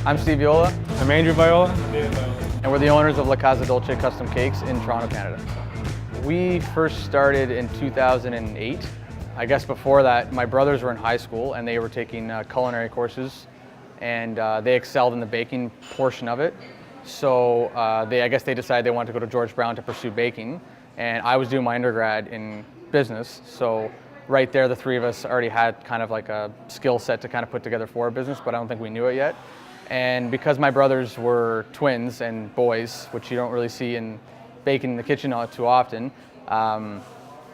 I'm Steve Viola. I'm Andrew Viola. And we're the owners of La Casa Dolce Custom Cakes in Toronto, Canada. We first started in 2008. I guess before that, my brothers were in high school and they were taking culinary courses, and they excelled in the baking portion of it. So I guess they decided they wanted to go to George Brown to pursue baking, and I was doing my undergrad in business. So right there, the three of us already had kind of like a skill set to kind of put together for a business, but I don't think we knew it yet. And because my brothers were twins and boys, which you don't really see in baking in the kitchen all too often,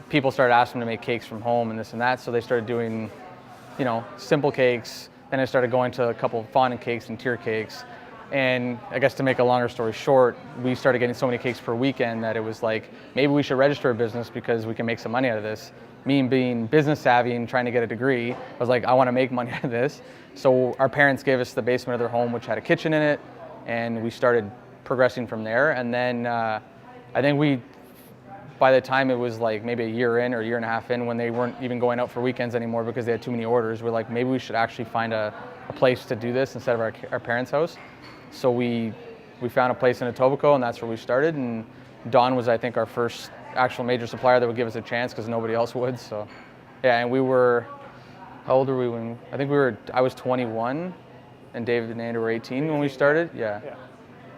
people started asking them to make cakes from home and this and that. So they started doing, simple cakes. Then I started going to a couple of fondant cakes and tier cakes. And I guess to make a longer story short, we started getting so many cakes per weekend that it was like, maybe we should register a business because we can make some money out of this. Me being business savvy and trying to get a degree, I was like, I want to make money out of this. So our parents gave us the basement of their home, which had a kitchen in it, and we started progressing from there. And then I think by the time it was like maybe a year in or a year and a half in, when they weren't even going out for weekends anymore because they had too many orders, we're like, maybe we should actually find a place to do this instead of our parents' house. So we found a place in Etobicoke, and that's where we started. And Don was, I think, our first actual major supplier that would give us a chance because nobody else would. So yeah, and how old were we when, I was 21 and David and Andrew were 18 when we started. Yeah.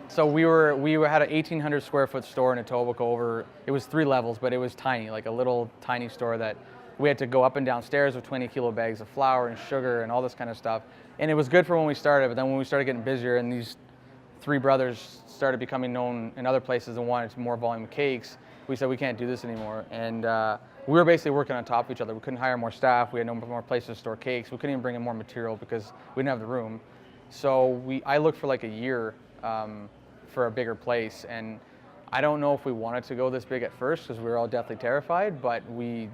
So we had an 1,800 square foot store in Etobicoke. It was 3 levels, but it was tiny, like a little tiny store that we had to go up and down stairs with 20-kilo bags of flour and sugar and all this kind of stuff. And it was good for when we started, but then when we started getting busier and these 3 brothers started becoming known in other places and wanted more volume of cakes, we said we can't do this anymore. And we were basically working on top of each other. We couldn't hire more staff. We had no more places to store cakes. We couldn't even bring in more material because we didn't have the room. So I looked for like a year for a bigger place. And I don't know if we wanted to go this big at first because we were all deathly terrified, but we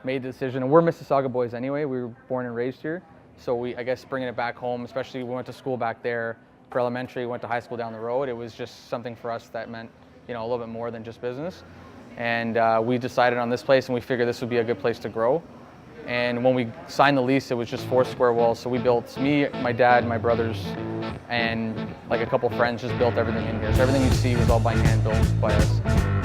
made the decision. And we're Mississauga boys anyway. We were born and raised here. So I guess bringing it back home, especially we went to school back there for elementary, went to high school down the road. It was just something for us that meant, a little bit more than just business. And we decided on this place, and we figured this would be a good place to grow. And when we signed the lease, it was just 4 square walls. So we built, me, my dad, my brothers, and like a couple friends just built everything in here. So everything you see was all by hand built by us.